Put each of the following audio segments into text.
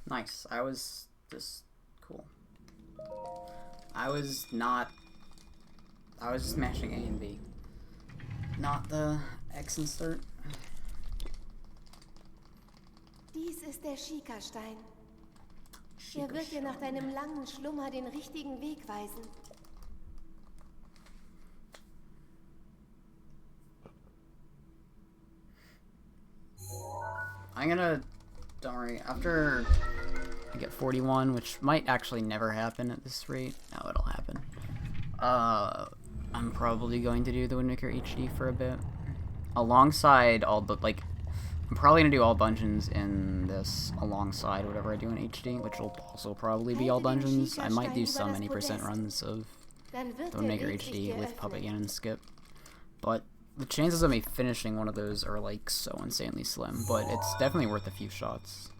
Nice. I was just cool. I was just mashing A and B. Not the X and start. Dies ist der Schikastein. Er wird dir nach deinem langen Schlummer den richtigen Weg weisen. Don't worry, after I get 41, which might actually never happen at this rate. No, it'll happen. I'm probably going to do the Wind Waker HD for a bit. Alongside all the, like, I'm probably going to do all dungeons in this alongside whatever I do in HD, which will also probably be all dungeons. I might do some any % runs of the Wind Waker HD with Puppet Ganon skip. But the chances of me finishing one of those are, like, so insanely slim, but it's definitely worth a few shots.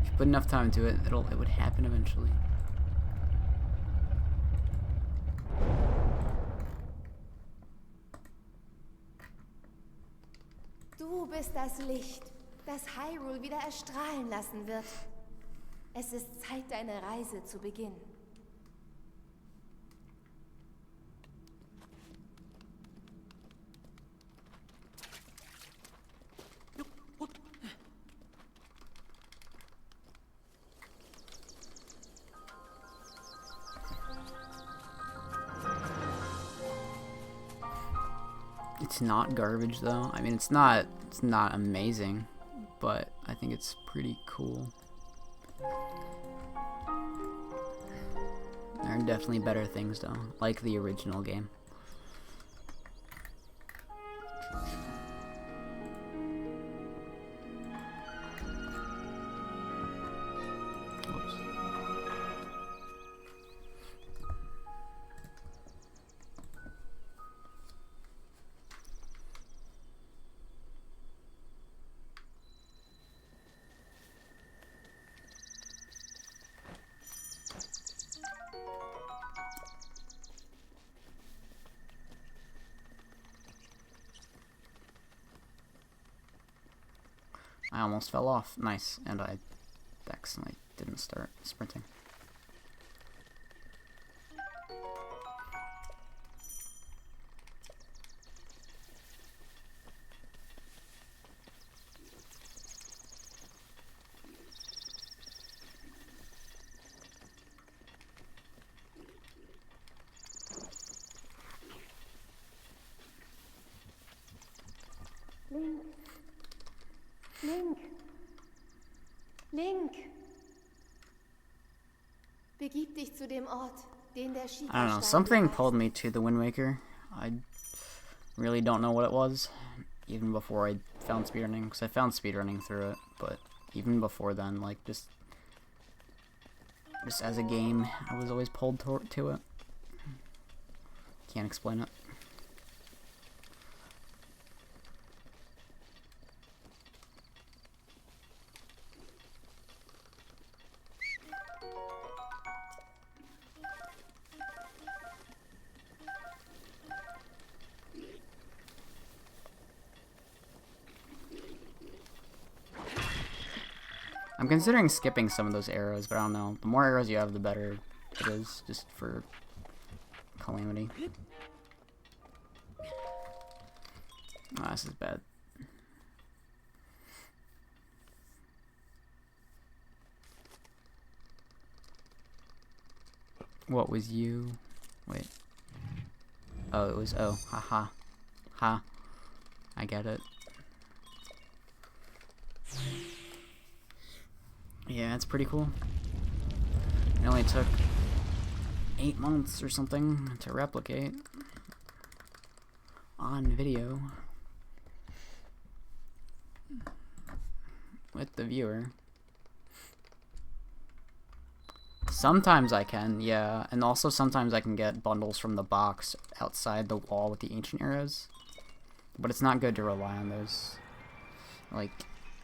If you put enough time into it, it would happen eventually. Du bist das Licht, das Hyrule wieder erstrahlen lassen wird. Es ist Zeit, deine Reise zu beginnen. It's not garbage though. I mean, it's not amazing, but I think it's pretty cool. There are definitely better things though, like the original game. Whoops. I almost fell off. Nice. And I accidentally didn't start sprinting. Link! Begib dich zu dem Ort, den der Schikastein. I don't know, something pulled me to the Wind Waker. I really don't know what it was, even before I found speedrunning, because I found speedrunning through it, but even before then, like, just as a game, I was always pulled to it. Can't explain it. I'm considering skipping some of those arrows, but I don't know. The more arrows you have, the better it is, just for Calamity. Oh, this is bad. What was you? Wait. Oh, it was O. Haha. Ha. I get it. Yeah, it's pretty cool. It only took 8 months or something to replicate on video with the viewer. Sometimes I can, yeah, and also sometimes I can get bundles from the box outside the wall with the ancient arrows, but it's not good to rely on those. Like,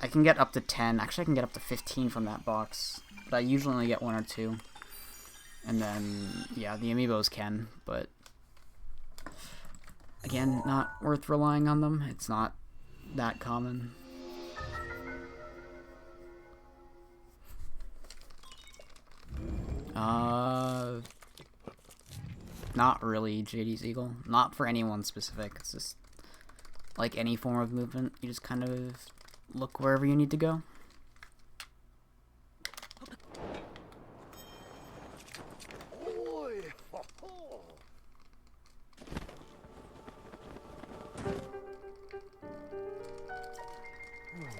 I can get up to 10. Actually, I can get up to 15 from that box. But I usually only get 1 or 2. And then, yeah, the amiibos can, but again, not worth relying on them. It's not that common. Not really JD's Eagle. Not for anyone specific. It's just like any form of movement. You just kind of look wherever you need to go.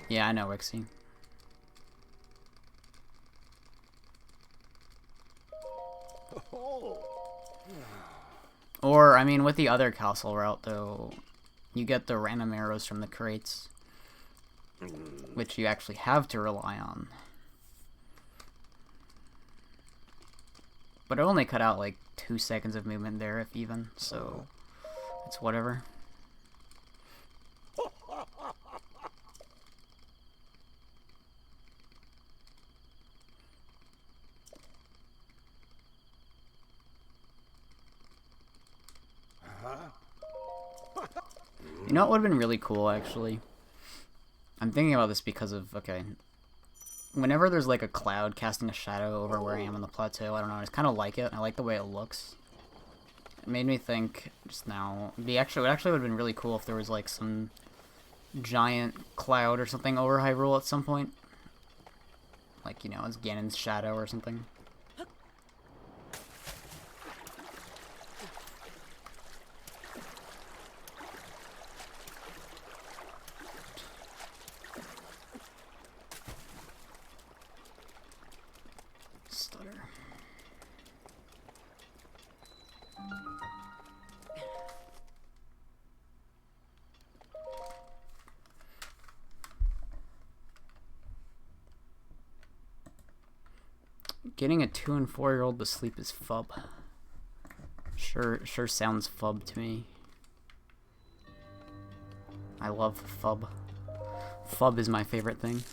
Yeah, I know, Wixie. Or, I mean, with the other castle route, though, you get the random arrows from the crates, which you actually have to rely on. But it only cut out, like, 2 seconds of movement there, if even, so it's whatever. You know what would have been really cool, actually? I'm thinking about this because of, okay, whenever there's like a cloud casting a shadow over where I am on the plateau, I don't know, I just kind of like it. I like the way it looks. It made me think just now, it actually would have been really cool if there was like some giant cloud or something over Hyrule at some point. Like, you know, as Ganon's shadow or something. Getting a 2- and 4-year-old to sleep is fub. Sure sounds fub to me. I love fub. Fub is my favorite thing.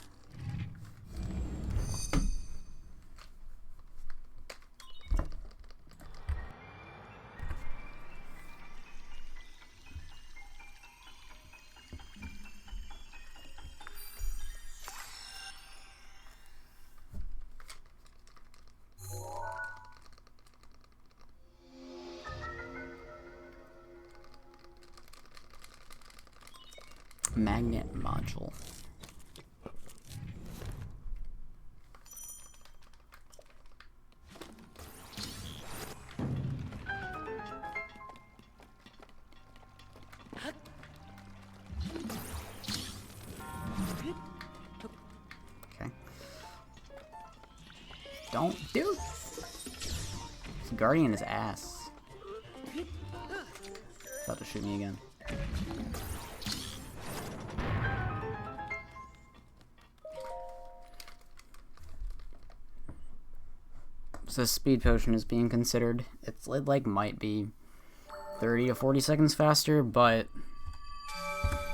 Magnet module. Okay. Don't do it. This Guardian is ass. About to shoot me again. So speed potion is being considered. It like might be 30 to 40 seconds faster, but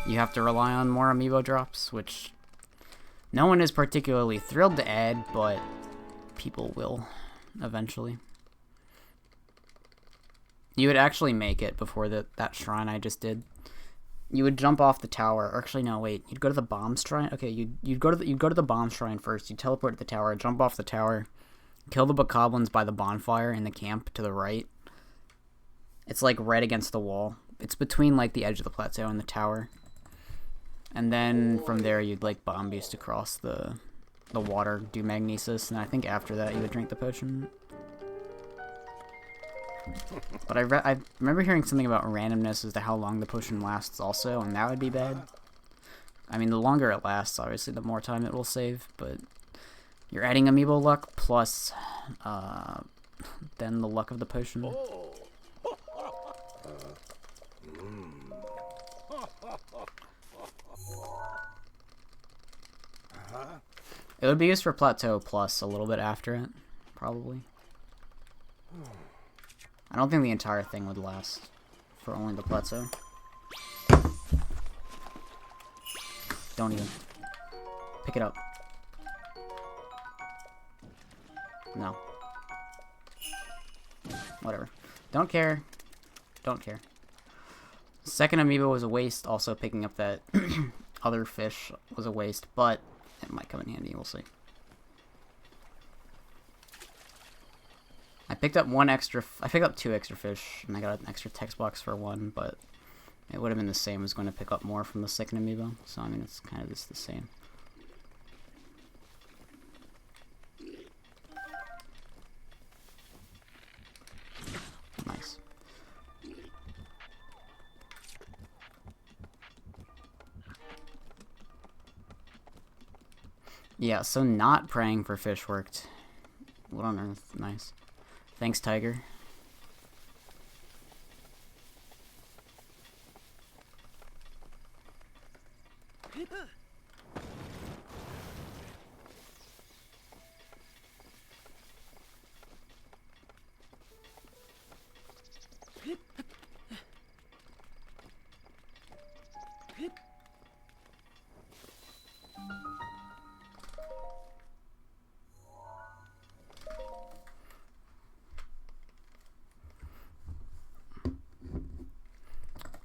you have to rely on more amiibo drops, which no one is particularly thrilled to add, but people will eventually. You would actually make it before that shrine I just did. You would jump off the tower. Or actually, no, wait. You'd go to the bomb shrine. Okay, you'd go to the bomb shrine first. You teleport to the tower, jump off the tower. Kill the bokoblins by the bonfire in the camp to the right. It's like right against the wall. It's between like the edge of the plateau and the tower. And then from there you'd like bomb beast across the water, do magnesis, and I think after that you would drink the potion. But I remember hearing something about randomness as to how long the potion lasts also, and that would be bad. I mean, the longer it lasts, obviously, the more time it will save, but you're adding amiibo luck plus then the luck of the potion. It would be used for Plateau plus a little bit after it, probably. I don't think the entire thing would last for only the Plateau. Don't even. Pick it up. No. Whatever. Don't care. Don't care. Second amiibo was a waste. Also, picking up that other fish was a waste, but it might come in handy. We'll see. I picked up I picked up 2 extra fish, and I got an extra text box for 1, but it would have been the same as going to pick up more from the second amiibo. So, I mean, it's kind of just the same. Nice. Yeah, so not praying for fish worked. What on earth? Nice. Thanks, Tiger.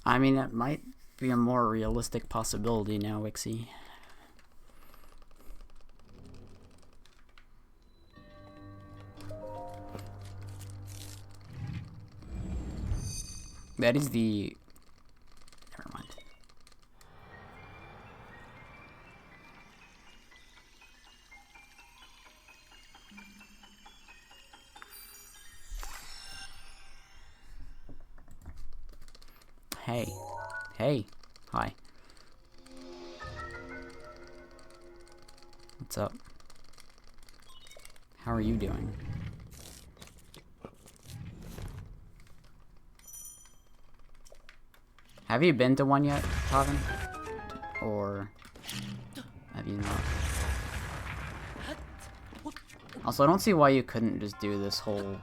I mean, it might be a more realistic possibility now, Wixie. That is the... Never mind. Hey. Hey. Hi. What's up? How are you doing? Have you been to one yet, Taven? Or have you not? Also, I don't see why you couldn't just do this whole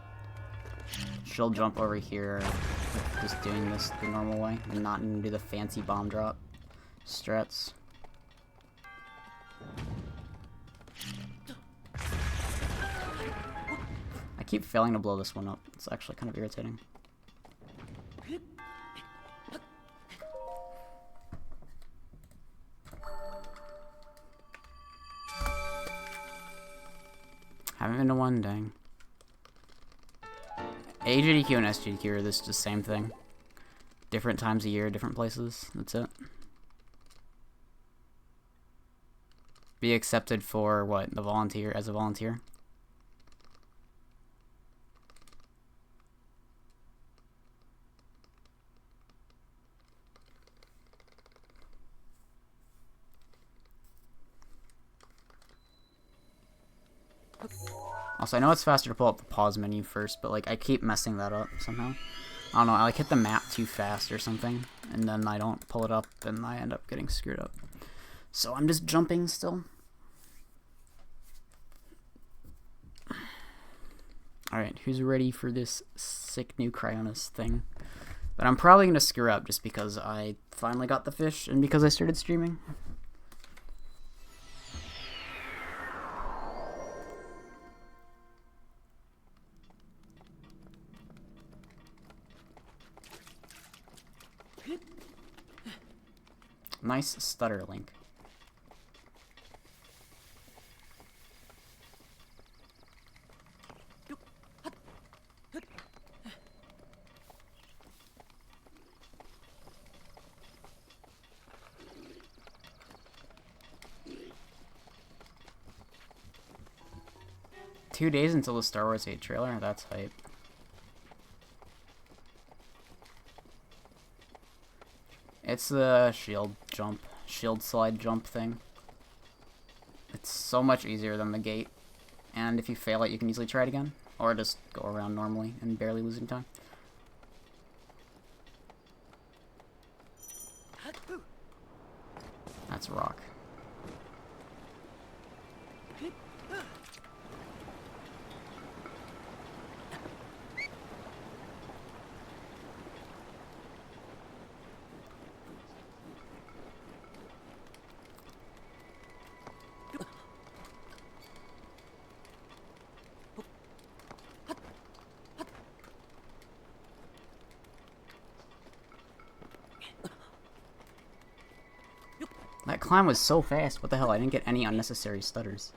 shield jump over here with just doing this the normal way and not do the fancy bomb drop strats. I keep failing to blow this one up. It's actually kind of irritating. Haven't been to one, dang. AGDQ and SGDQ are this just same thing. Different times a year, different places. That's it. Be accepted for what? The volunteer, as a volunteer? Also, I know it's faster to pull up the pause menu first, but like I keep messing that up somehow. I don't know, I like hit the map too fast or something, and then I don't pull it up, and I end up getting screwed up. So I'm just jumping still. Alright, who's ready for this sick new Cryonis thing? But I'm probably going to screw up just because I finally got the fish and because I started streaming. Nice stutter, Link. Two days until the Star Wars 8 trailer? That's hype. It's the shield slide jump thing. It's so much easier than the gate. And if you fail it, you can easily try it again. Or just go around normally and barely losing time. That's rock. climb was so fast. What the hell? I didn't get any unnecessary stutters.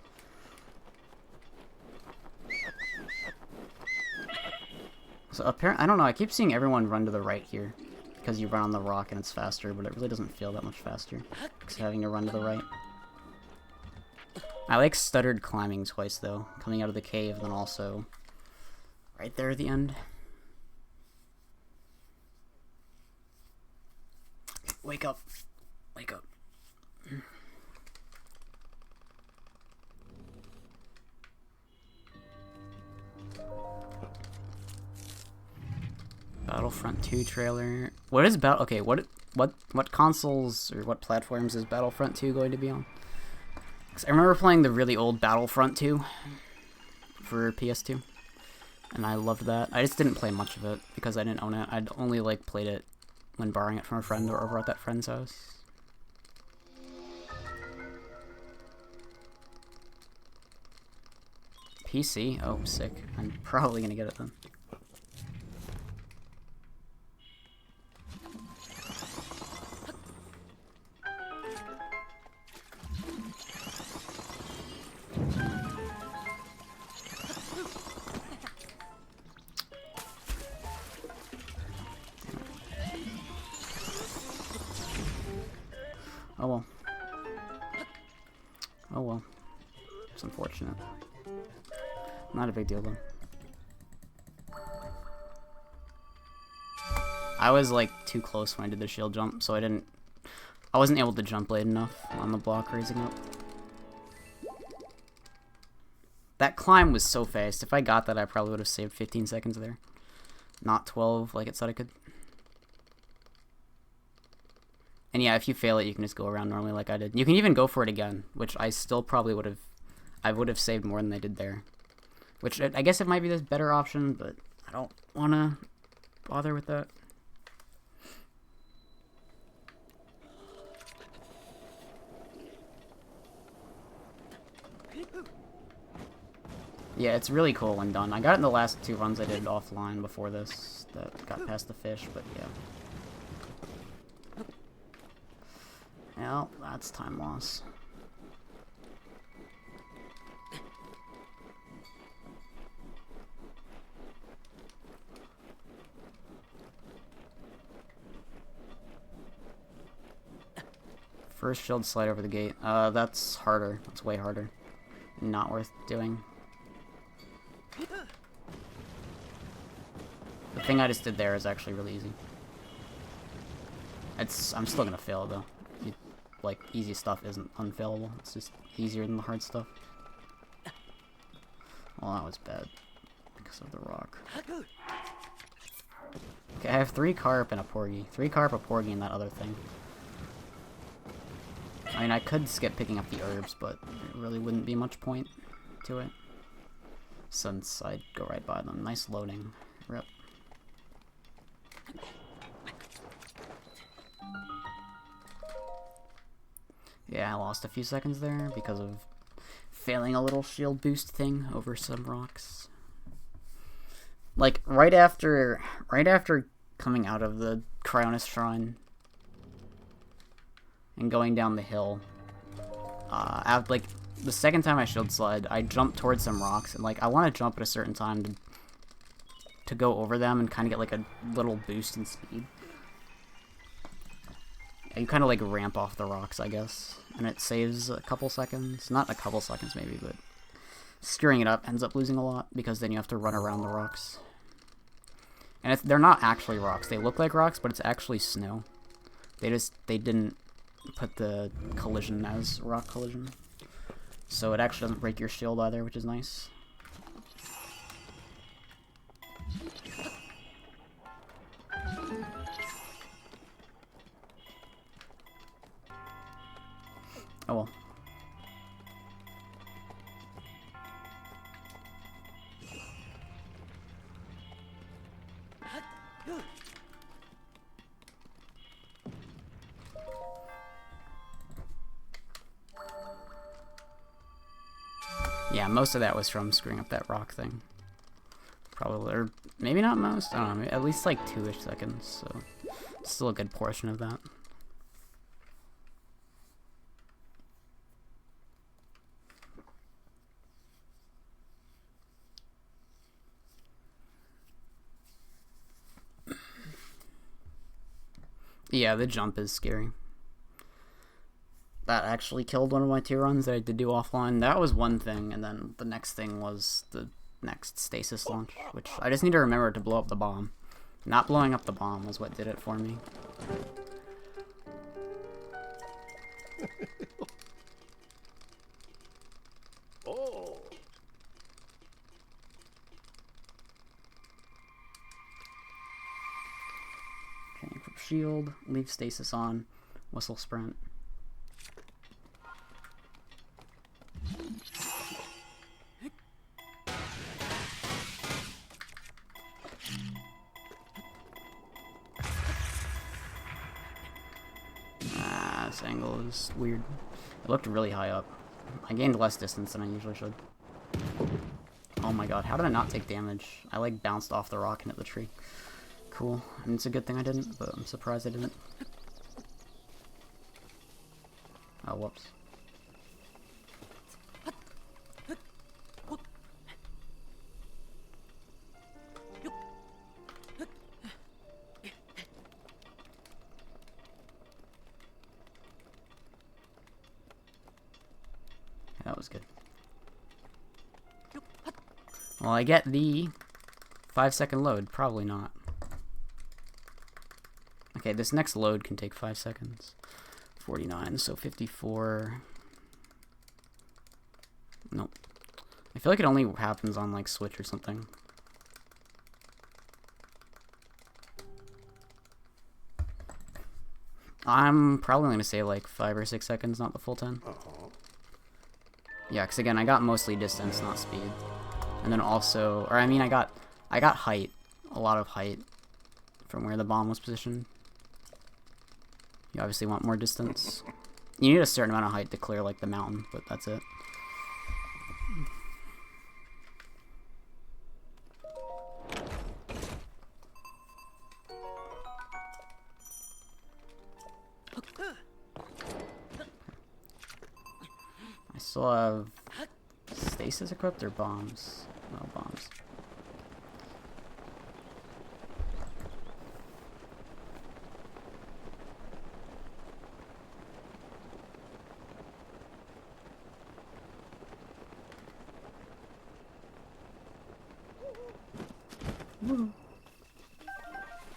So apparently, I don't know, I keep seeing everyone run to the right here. Because you run on the rock and it's faster, but it really doesn't feel that much faster. Because having to run to the right. I like stuttered climbing twice though. Coming out of the cave and then also right there at the end. Wake up. Wake up. Battlefront 2 trailer. What is okay, what consoles or what platforms is Battlefront 2 going to be on? 'Cause I remember playing the really old Battlefront 2 for PS2. And I loved that. I just didn't play much of it because I didn't own it. I'd only like played it when borrowing it from a friend or over at that friend's house. PC? Oh, sick. I'm probably gonna get it then. Oh well. Oh well. It's unfortunate. Not a big deal though. I was like too close when I did the shield jump, so I wasn't able to jump late enough on the block raising up. That climb was so fast. If I got that, I probably would have saved 15 seconds there. Not 12 like it said I could. And yeah, if you fail it, you can just go around normally like I did. You can even go for it again, which I still probably would have... I would have saved more than I did there. Which, I guess it might be this better option, but I don't want to bother with that. Yeah, it's really cool when done. I got it in the last 2 runs I did offline before this that got past the fish, but yeah. Well, that's time loss. First shield slide over the gate. That's harder. That's way harder. Not worth doing. The thing I just did there is actually really easy. I'm still gonna fail though. Like, easy stuff isn't unfailable. It's just easier than the hard stuff. Well, that was bad because of the rock. Okay, I have 3 carp and a porgy. 3 carp, a porgy, and that other thing. I mean, I could skip picking up the herbs, but there really wouldn't be much point to it. Since I'd go right by them. Nice loading. Rip. Yeah, I lost a few seconds there because of failing a little shield boost thing over some rocks. Like, right after coming out of the Cryonis Shrine and going down the hill, like, the second time I shield slide, I jumped towards some rocks, and, like, I want to jump at a certain time to go over them and kind of get, like, a little boost in speed. You kind of, like, ramp off the rocks, I guess, and it saves a couple seconds. Not a couple seconds, maybe, but screwing it up ends up losing a lot, because then you have to run around the rocks. And they're not actually rocks. They look like rocks, but it's actually snow. They didn't put the collision as rock collision. So it actually doesn't break your shield either, which is nice. Oh well. Yeah, most of that was from screwing up that rock thing. Probably, or maybe not most, I don't know, at least like 2-ish seconds, so still a good portion of that. Yeah, the jump is scary. That actually killed one of my 2 runs that I did do offline. That was one thing, and then the next thing was the next stasis launch, which I just need to remember to blow up the bomb. Not blowing up the bomb was what did it for me. Oh. Okay, equip shield, leave stasis on, whistle sprint. This angle is weird. It looked really high up. I gained less distance than I usually should. Oh my god, how did I not take damage? I like bounced off the rock and hit the tree. Cool. I mean, it's a good thing I didn't, but I'm surprised I didn't. Oh, whoops. That was good. Well, I get the 5-second load. Probably not. Okay, this next load can take 5 seconds. 49, so 54. Nope. I feel like it only happens on, like, Switch or something. I'm probably going to say, like, 5 or 6 seconds, not the full 10. Yeah, because again, I got mostly distance, not speed. And then also, or I mean, I got height, a lot of height from where the bomb was positioned. You obviously want more distance. You need a certain amount of height to clear, like, the mountain, but that's it. I still have stasis equipped or bombs? No, bombs.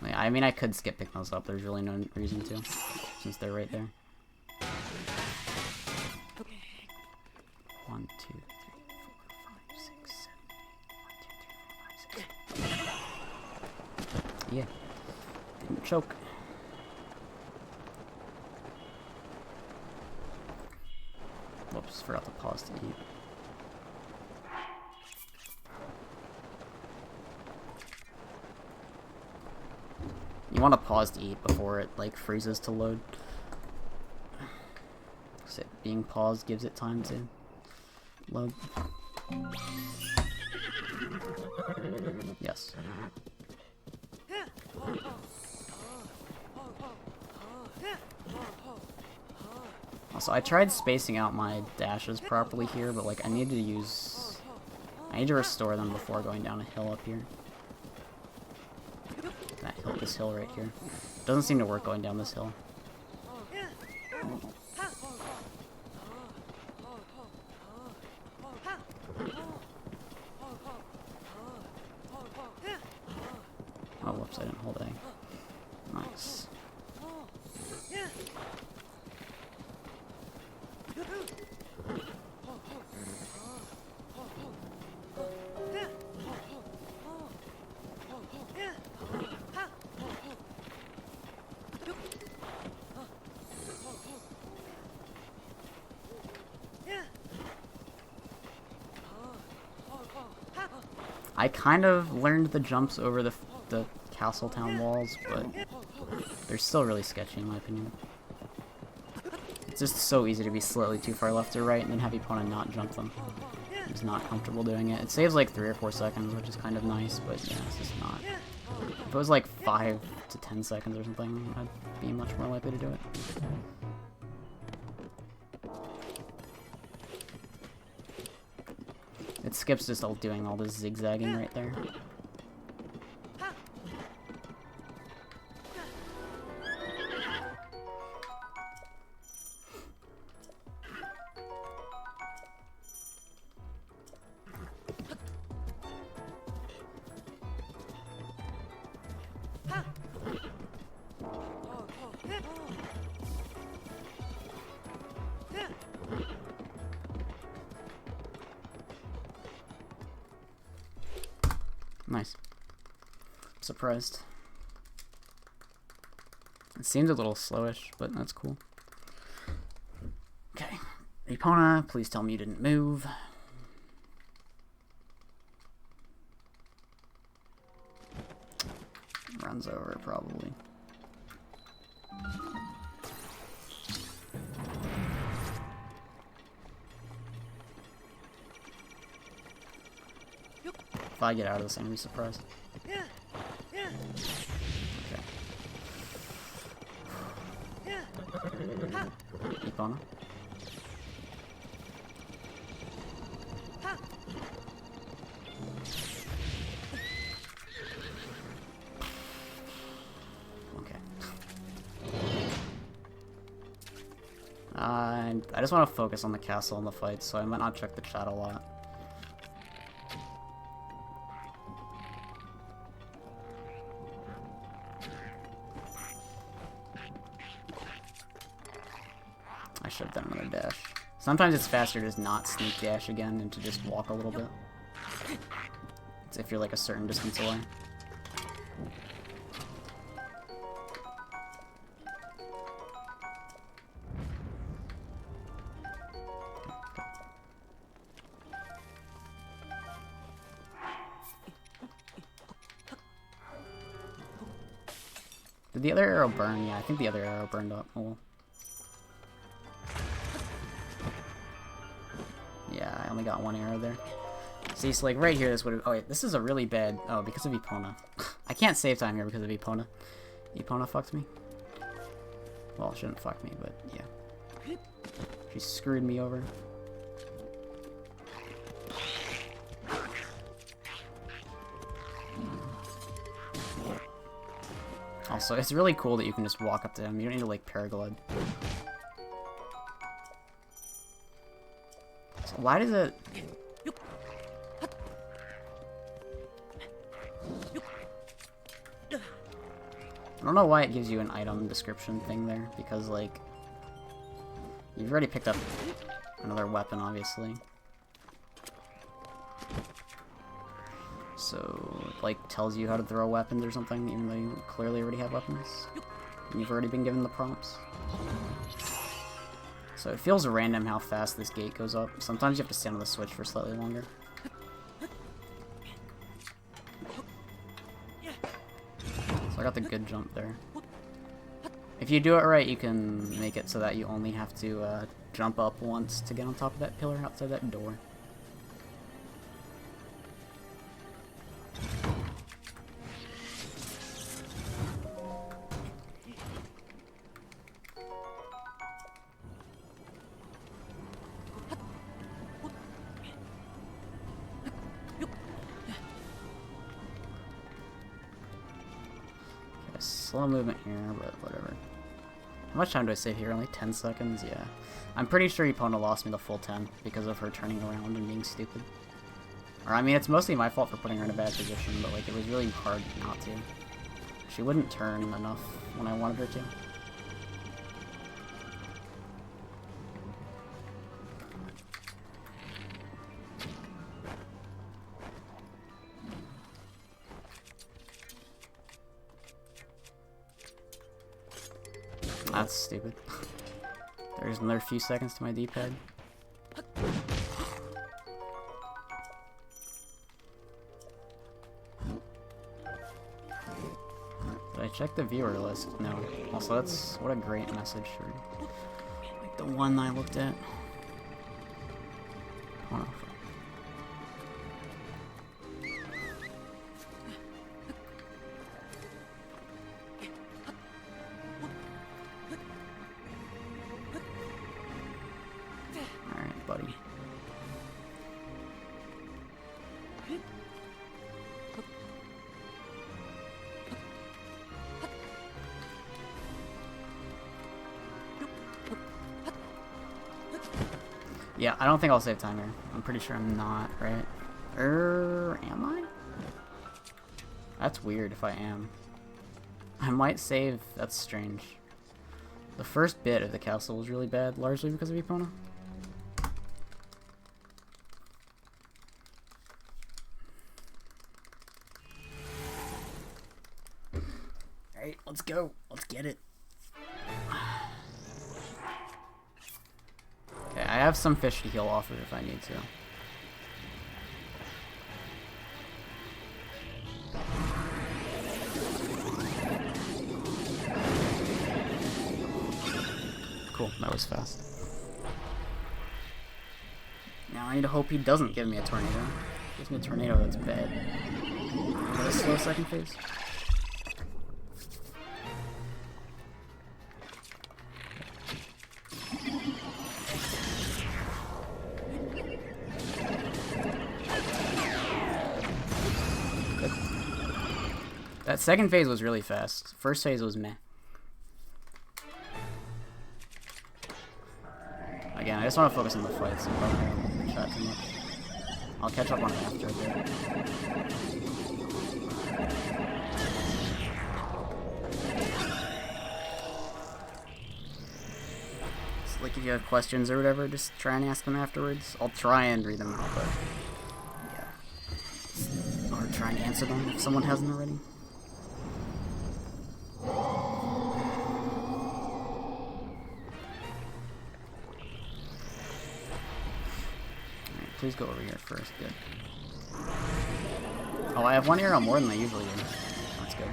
I mean, I could skip picking those up. There's really no reason to, since they're right there. 1, 2, 3, 4, 5, 6, 7, 8. 1, 2, 3, 4, 5, 6. Yeah. Didn't choke. Whoops, forgot to pause to eat. You want to pause to eat before it, like, freezes to load. Because it being paused gives it time to load. Yes. Also, I tried spacing out my dashes properly here, but, like, I need to restore them before going down a hill up here. That hill, this hill right here. Doesn't seem to work going down this hill. Oh, whoops, I didn't hold A. Nice. I kind of learned the jumps over the castle town walls, but they're still really sketchy in my opinion. It's just so easy to be slightly too far left or right and then have your opponent not jump them. I'm just not comfortable doing it. It saves like 3 or 4 seconds, which is kind of nice, but yeah, it's just not. If it was like 5 to 10 seconds or something, I'd be much more likely to do it. It skips just doing all this zigzagging right there. Nice. Surprised. It seemed a little slowish, but that's cool. Okay. Epona, please tell me you didn't move. Runs over, probably. If I get out of this, I'm gonna be surprised. Okay. Epona. Okay. I just want to focus on the castle and the fight, so I might not check the chat a lot. I should have done another dash. Sometimes it's faster to just not sneak dash again and to just walk a little bit. It's if you're like a certain distance away. Did the other arrow burn? Yeah, I think the other arrow burned up. Oh well. Yeah, I only got one arrow there. See, so like right here, this would have. Oh wait, this is a really bad. Oh, because of Epona. I can't save time here because of Epona. Epona fucked me. Well, shouldn't fuck me, but yeah. She screwed me over. Also, it's really cool that you can just walk up to him. You don't need to like paraglide. So why does it? I don't know why it gives you an item description thing there, because like you've already picked up another weapon, obviously. So it like tells you how to throw weapons or something, even though you clearly already have weapons. And you've already been given the prompts. So it feels random how fast this gate goes up. Sometimes you have to stand on the switch for slightly longer. So I got the good jump there. If you do it right, you can make it so that you only have to jump up once to get on top of that pillar outside that door. Slow movement here, but whatever. How much time do I save here? Only 10 seconds? Yeah. I'm pretty sure Epona lost me the full 10 because of her turning around and being stupid. Or, I mean, it's mostly my fault for putting her in a bad position, but, like, it was really hard not to. She wouldn't turn enough when I wanted her to. That's stupid. There's another few seconds to my D-pad. Did I check the viewer list? No. Also, that's... what a great message for... like, the one I looked at. Oh, buddy. Yeah, I don't think I'll save time here. I'm pretty sure I'm not, right? Am I? That's weird if I am. I might save. That's strange. The first bit of the castle was really bad, largely because of Epona. Alright, let's go. Let's get it. Okay, I have some fish to heal off of if I need to. Cool, that was fast. Now I need to hope he doesn't give me a tornado. If he gives me a tornado, that's bad. Is that a slow second phase? Good. That second phase was really fast. First phase was meh. Again, I just want to focus on the fights and don't chat too much. I'll catch up on it after a bit. So, like, if you have questions or whatever, just try and ask them afterwards. I'll try and read them out, but yeah. Or try and answer them if someone hasn't already. Please go over here first. Good. Oh, I have one arrow more than I usually do. That's good.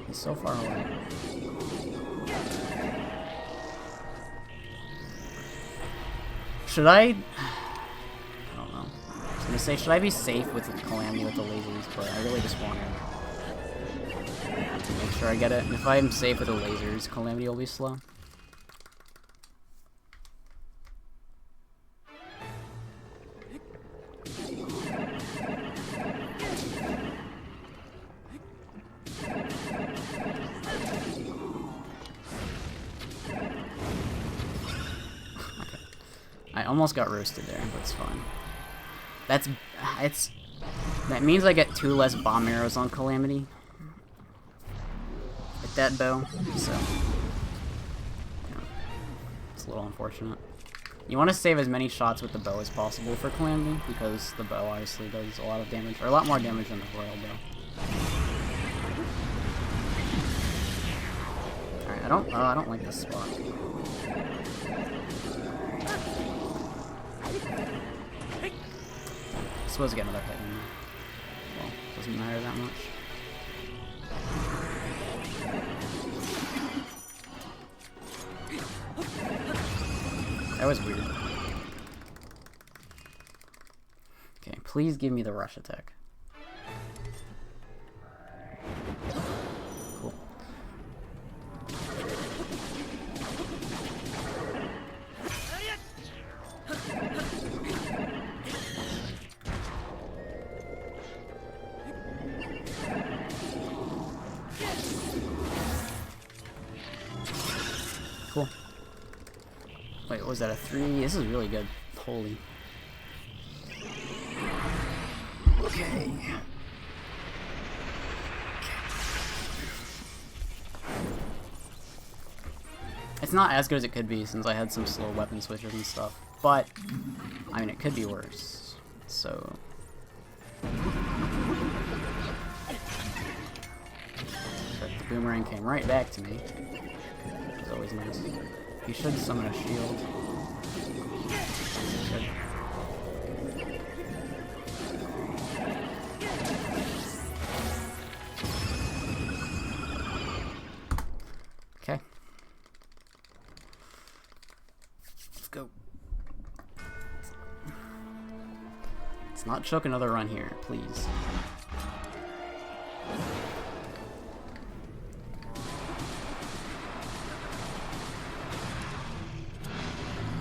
He's so far away. Should I don't know. I was gonna say, should I be safe with the Calamity with the lasers, but I really just want to make sure I get it. And if I'm safe with the lasers, Calamity will be slow. I almost got roasted there, but it's fine. That means I get 2 less bomb arrows on Calamity with that bow, so yeah, it's a little unfortunate. You want to save as many shots with the bow as possible for Calamity, because the bow obviously does a lot of damage, or a lot more damage than the royal bow. Alright, I don't like this spot. I'm supposed to get another hit in there. Well, doesn't matter that much. That was weird. Okay, please give me the rush attack. Cool. Cool. Wait, what was that, a 3? This is really good. Holy. Okay. It's not as good as it could be since I had some slow weapon switches and stuff, but I mean, it could be worse. So but the boomerang came right back to me, which is always nice. You should summon a shield. Good. Okay. Let's go. Let's not choke another run here, please.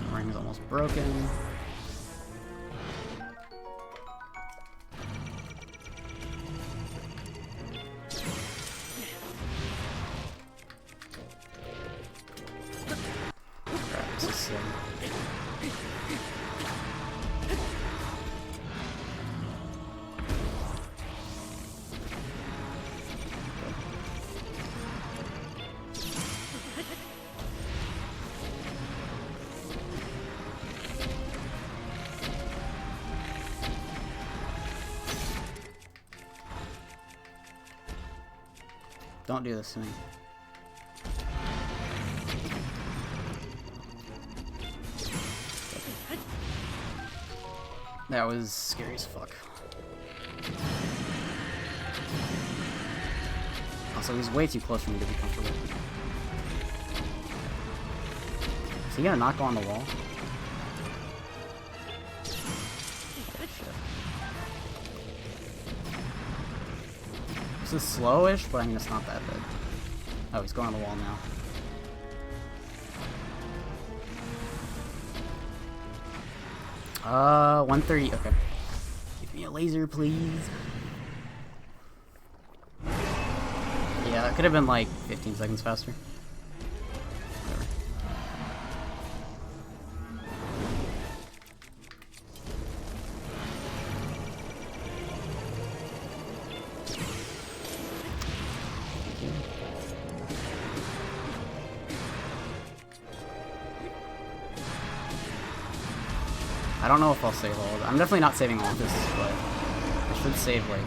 The ring is almost broken. Crap, this is silly. Don't do this to me. That was scary as fuck. Also, he's way too close for me to be comfortable. Is he gonna not go on the wall? This is slowish, but I mean it's not that bad. Oh, he's going on the wall now. 130, okay. Give me a laser, please. Yeah, it could have been like 15 seconds faster. Whatever. I don't know if I'll save all of it. I'm definitely not saving all of this, but I should save like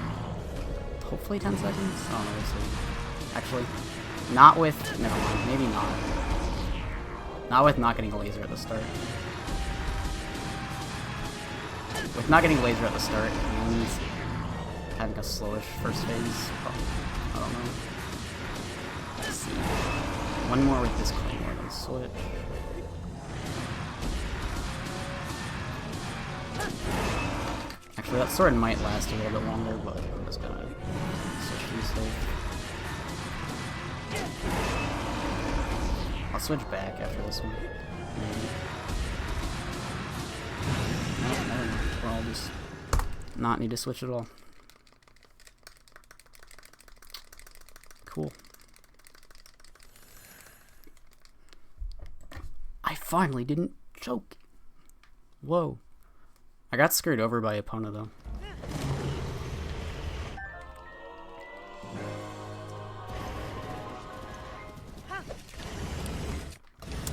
hopefully 10 seconds? I don't know, we'll see. Actually, not with, never mind, maybe not. Not with not getting a laser at the start. With not getting a laser at the start, and having a slowish first phase, probably, I don't know. Let's see. One more with this claymore, then switch. Actually, that sword might last a little bit longer, but I'm just gonna switch to safe. I'll switch back after this one. Maybe. No, never mind. Well, I'll just not need to switch at all. Cool. I finally didn't choke. Whoa. I got screwed over by Epona though.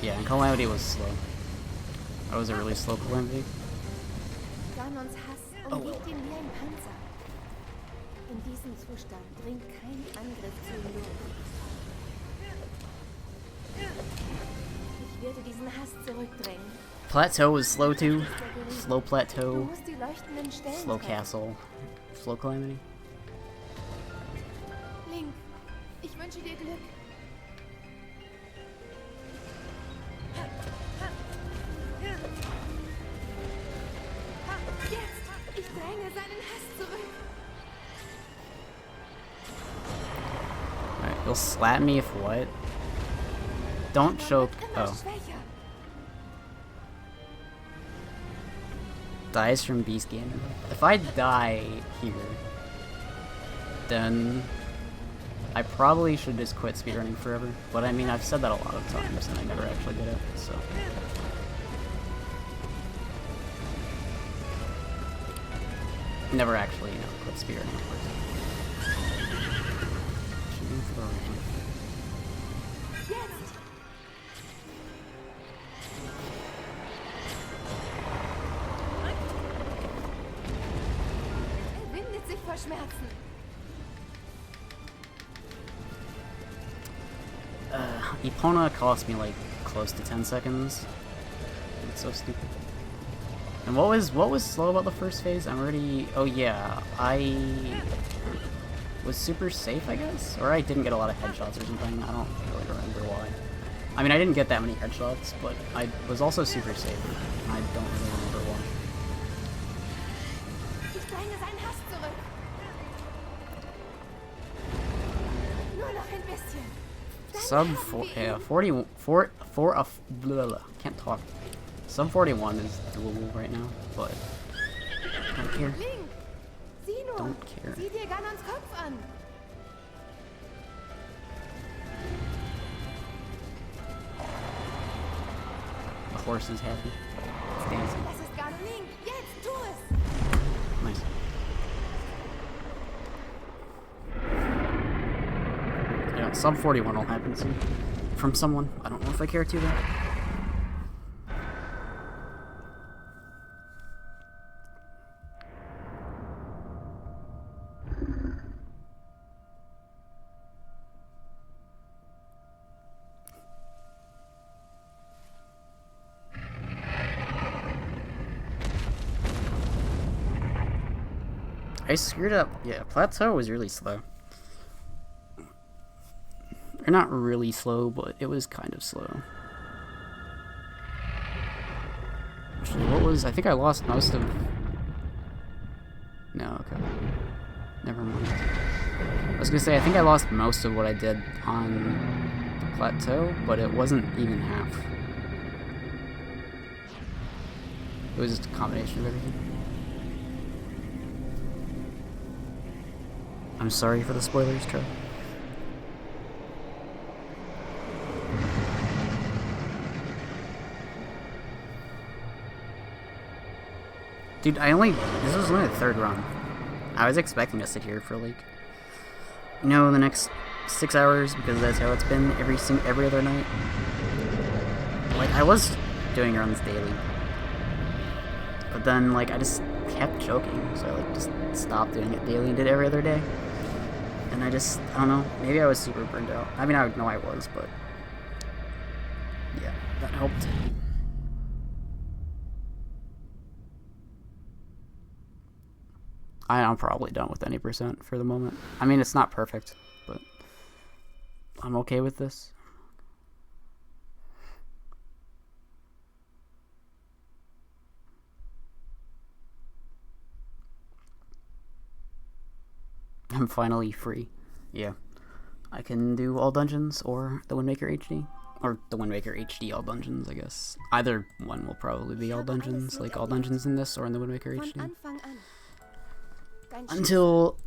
Yeah, and Calamity was slow. That was a really slow Calamity. Ganons Hass umgibt ihn wie ein Panzer. In diesem Zustand dringt kein Angriff zu ihm durch. Ich werde diesen Hass zurückdrängen. Plateau was slow too. Slow Du Plateau. musst die leuchtenden Stellen Slow treffen. Castle. Slow Calamity. Link, ich wünsche dir Glück. Jetzt! Ich dränge seinen Hass zurück. Alright, you'll slap me if what? Don't choke. Immer Oh. schwächer. Dies from Beast Ganon. If I die here, then I probably should just quit speedrunning forever. But I mean, I've said that a lot of times and I never actually did it, so. Never actually, you know, quit speedrunning. Shooting for a run. Jetzt! Er windet sich vor Schmerzen. Epona cost me like close to 10 seconds. It's so stupid. And what was slow about the first phase? I'm already. Oh yeah, I was super safe, I guess, or I didn't get a lot of headshots or something. I don't really remember why. I mean, I didn't get that many headshots, but I was also super safe. I don't really remember why. Ich dränge seinen Hass zurück. Nur noch ein bisschen. Dann Sub haben 4, wir ihn. yeah, 4 of blah, blah, can't talk. Sub 41 is doable right now, but I don't care. Link, sieh nur. Don't care. Sieh dir Ganons Kopf an. The horse is happy. It's dancing. Das ist Ganon. Link, jetzt tu es. Nice. Yeah, sub 41 will happen soon. From someone. I don't know if I care to though. I screwed up. Yeah, Plateau was really slow. Or not really slow, but it was kind of slow. Actually, what was... I think I lost most of... No, okay. Never mind. I was gonna say, I think I lost most of what I did on the Plateau, but it wasn't even half. It was just a combination of everything. I'm sorry for the spoilers, Trev. Dude, this was only the third run. I was expecting to sit here for like, you know, the next 6 hours, because that's how it's been every other night. Like, I was doing runs daily. But then, like, I just kept choking, so I, like, just stopped doing it daily and did it every other day. And I don't know, maybe I was super burned out. I mean, I know I was, but yeah, that helped. I'm probably done with any percent for the moment. I mean, it's not perfect, but I'm okay with this. I'm finally free. Yeah. I can do all dungeons or the Wind Waker HD. Or the Wind Waker HD all dungeons, I guess. Either one will probably be all dungeons, like all dungeons in this or in the Wind Waker HD. Until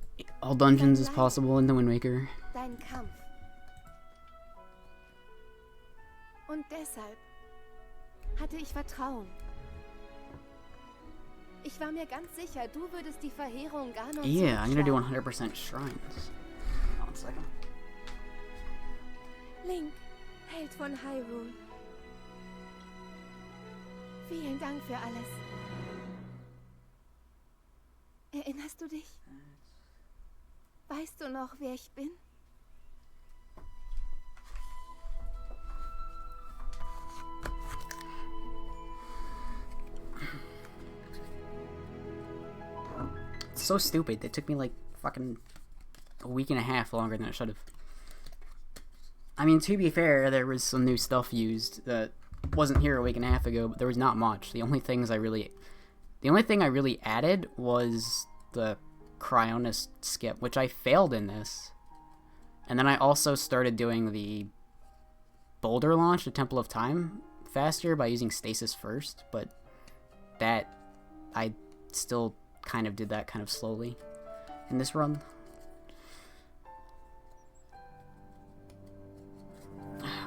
all dungeons is possible in the Wind Waker. Dein Kampf. Und deshalb hatte ich Vertrauen. Ich war mir ganz sicher, du würdest die Verheerung Ganons. Yeah, I'm gonna do 100% shrines. One second. Link, Held von Hyrule. Vielen Dank für alles. Erinnerst du dich? Weißt du noch, wer ich bin? It's so stupid. It took me like fucking a week and a half longer than it should have. I mean, to be fair, there was some new stuff used that wasn't here a week and a half ago, but there was not much. The only thing I really added was the Cryonis skip, which I failed in this. And then I also started doing the boulder launch, the Temple of Time, faster by using stasis first, but that I still kind of did that kind of slowly in this run.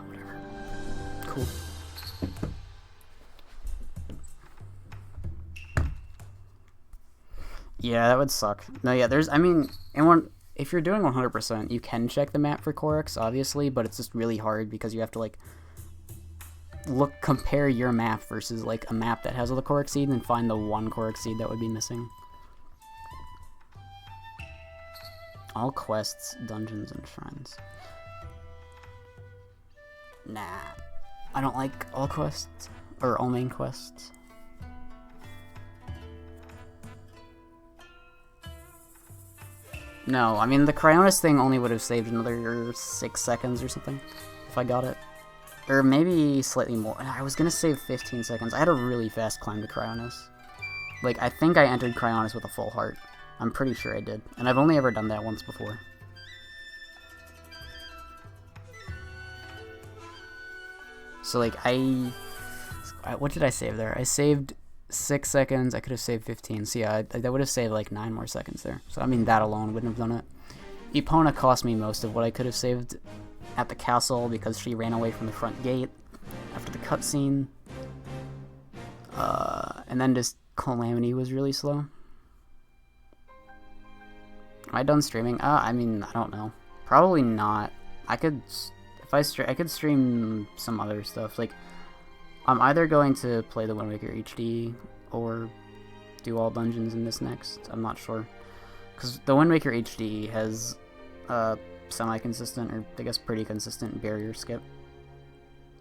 Whatever. Cool. Yeah, that would suck. No, yeah, I mean, if you're doing 100%, you can check the map for Korrix, obviously, but it's just really hard because you have to, like, compare your map versus, like, a map that has all the Korrix seed and find the one Korrix seed that would be missing. All quests, dungeons, and shrines. Nah. I don't like all quests, or all main quests. No, I mean, the Cryonis thing only would have saved another 6 seconds or something, if I got it. Or maybe slightly more. I was gonna save 15 seconds. I had a really fast climb to Cryonis. Like, I think I entered Cryonis with a full heart. I'm pretty sure I did. And I've only ever done that once before. So, like, what did I save there? I saved 6 seconds. I could have saved 15. So, yeah, that would have saved, like, 9 more seconds there. So, I mean, that alone wouldn't have done it. Epona cost me most of what I could have saved at the castle because she ran away from the front gate after the cutscene. And then just Calamity was really slow. Am I done streaming? I mean, I don't know. Probably not. I could stream some other stuff. Like, I'm either going to play the Wind Waker HD or do all dungeons in this next. I'm not sure. Because the Wind Waker HD has semi-consistent, or I guess pretty consistent barrier skip.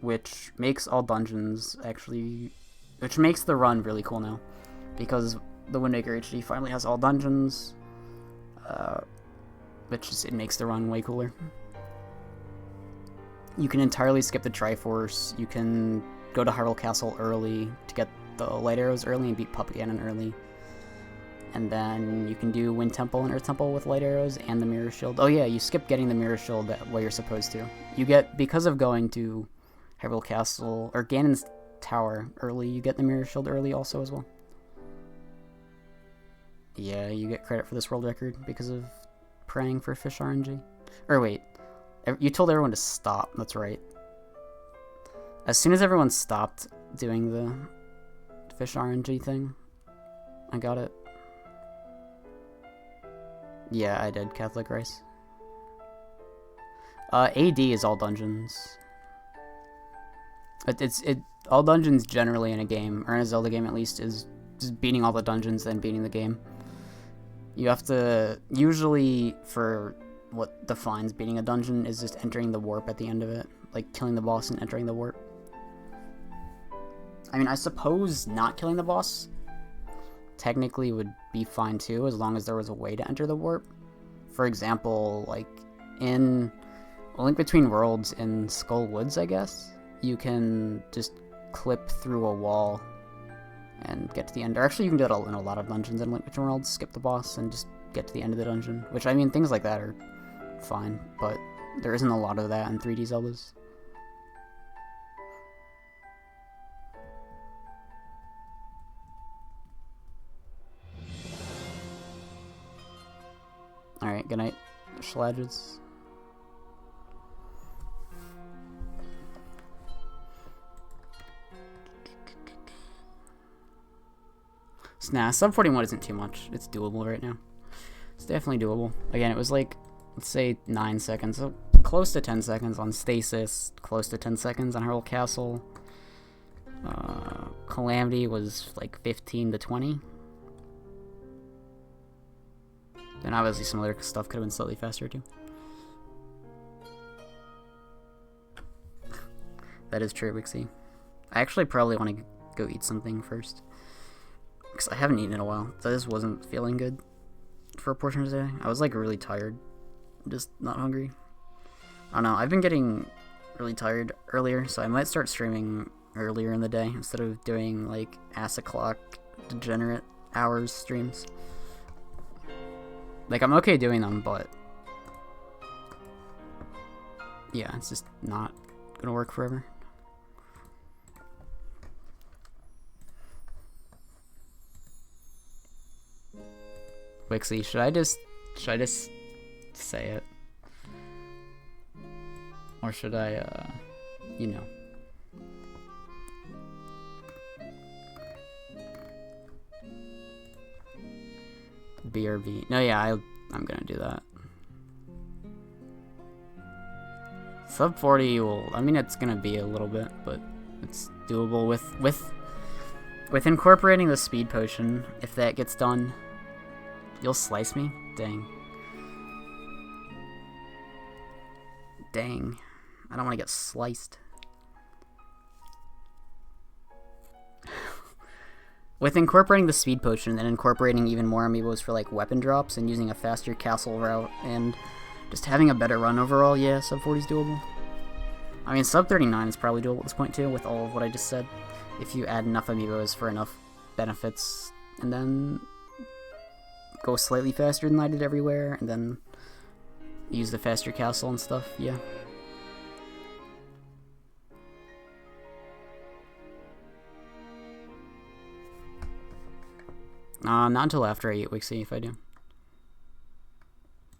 Which makes all dungeons actually... Which makes the run really cool now. Because the Wind Waker HD finally has all dungeons. which just, it makes the run way cooler. You can entirely skip the Triforce. You can go to Hyrule Castle early to get the light arrows early and beat Puppet Ganon early. And then you can do Wind Temple and Earth Temple with light arrows and the Mirror Shield. Oh yeah, you skip getting the Mirror Shield while you're supposed to. You get, because of going to Hyrule Castle, or Ganon's Tower early, you get the Mirror Shield early also as well. Yeah, you get credit for this world record because of praying for fish RNG. Or wait, you told everyone to stop, that's right. As soon as everyone stopped doing the fish RNG thing, I got it. Yeah, I did, Catholic Rice. AD is all dungeons. All dungeons generally in a game, or in a Zelda game at least, is just beating all the dungeons, then beating the game. You have to, usually for what defines beating a dungeon is just entering the warp at the end of it. Like killing the boss and entering the warp. I mean, I suppose not killing the boss technically would be fine too, as long as there was a way to enter the warp. For example, like in A Link Between Worlds in Skull Woods, I guess, you can just clip through a wall and get to the end. Or actually, you can do it in a lot of dungeons in Link Between Worlds, skip the boss and just get to the end of the dungeon. Which, I mean, things like that are fine, but there isn't a lot of that in 3D Zeldas. Alright, good night, Schlages. Nah, sub 41 isn't too much. It's doable right now. It's definitely doable. Again, it was like, let's say 9 seconds. So close to 10 seconds on Stasis. Close to 10 seconds on Hyrule Castle. Calamity was like 15 to 20. Then obviously some other stuff could have been slightly faster too. That is true, Wixie. I actually probably want to go eat something first, because I haven't eaten in a while. I just wasn't feeling good for a portion of the day. I was like really tired, just not hungry. I don't know, I've been getting really tired earlier, so I might start streaming earlier in the day instead of doing like ass o'clock degenerate hours streams. Like, I'm okay doing them, but yeah, it's just not gonna work forever. Wixie, should I just say it? Or should I, you know. BRB. No, yeah, I'm gonna do that. Sub 40 will, I mean, it's gonna be a little bit, but it's doable with incorporating the speed potion. If that gets done, you'll slice me? Dang. Dang. I don't want to get sliced. With incorporating the speed potion and incorporating even more amiibos for like weapon drops and using a faster castle route and just having a better run overall, yeah, sub 40 is doable. I mean, sub 39 is probably doable at this point too, with all of what I just said. If you add enough amiibos for enough benefits, and then go slightly faster than I did everywhere, and then use the faster castle and stuff, yeah. Not until after I eat Wixie, if I do.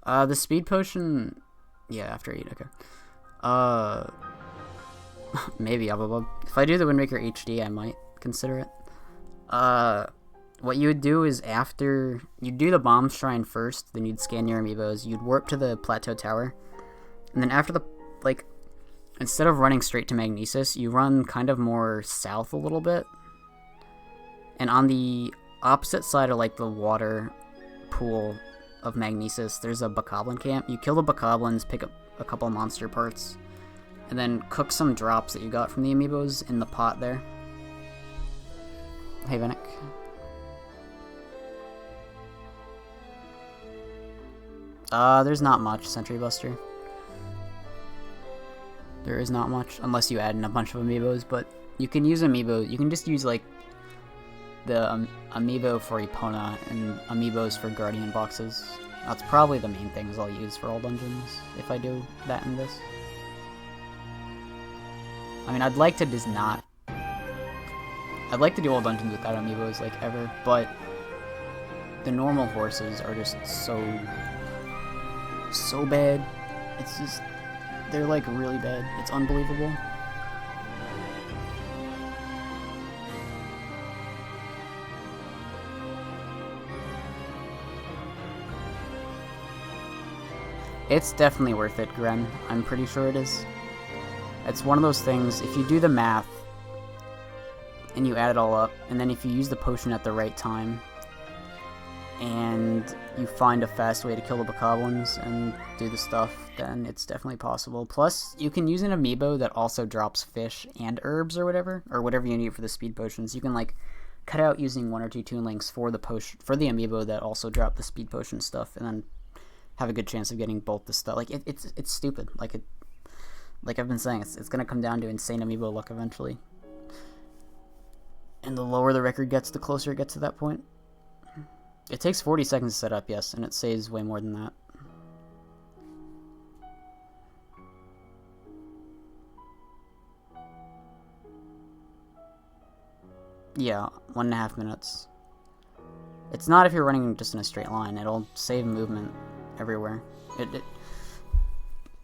The speed potion, yeah, after I eat, okay. Maybe, Ababub. If I do the Wind Waker HD, I might consider it. What you would do is after, you'd do the bomb shrine first, then you'd scan your amiibos, you'd warp to the Plateau Tower, and then after the, like, instead of running straight to Magnesis, you run kind of more south a little bit, and on the opposite side of, like, the water pool of Magnesis, there's a Bokoblin camp. You kill the Bokoblins, pick up a couple monster parts, and then cook some drops that you got from the amiibos in the pot there. Hey, Venick. There's not much, Sentry Buster. There is not much, unless you add in a bunch of amiibos, but you can use amiibo. You can just use, like, the amiibo for Epona and amiibos for Guardian boxes. That's probably the main things I'll use for all dungeons, if I do that in this. I mean, I'd like to just not... I'd like to do all dungeons without amiibos, like, ever, but the normal horses are just so bad. It's just... They're, like, really bad. It's unbelievable. It's definitely worth it, Gren. I'm pretty sure it is. It's one of those things, if you do the math, and you add it all up, and then if you use the potion at the right time, and you find a fast way to kill the bokoblins and do the stuff, then it's definitely possible. Plus, you can use an amiibo that also drops fish and herbs or whatever you need for the speed potions. You can, like, cut out using 1 or 2 toon links for the potion, for the amiibo that also drop the speed potion stuff, and then have a good chance of getting both the stuff. Like, it's stupid. Like I've been saying, it's gonna come down to insane amiibo luck eventually. And the lower the record gets, the closer it gets to that point. It takes 40 seconds to set up, yes, and it saves way more than that. Yeah, 1.5 minutes. It's not if you're running just in a straight line. It'll save movement everywhere.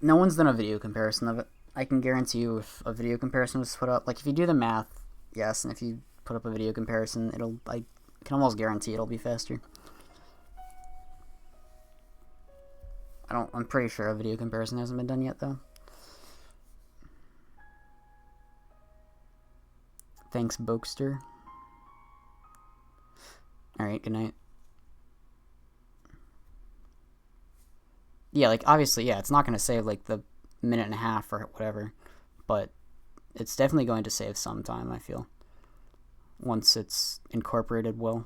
No one's done a video comparison of it. I can guarantee you if a video comparison was put up, like if you do the math, yes, and if you put up a video comparison, I can almost guarantee it'll be faster. I'm pretty sure a video comparison hasn't been done yet, though. Thanks, Bokester. Alright, good night. Yeah, like, obviously, yeah, it's not going to save, like, the 1.5 minutes or whatever, but it's definitely going to save some time, I feel, once it's incorporated well.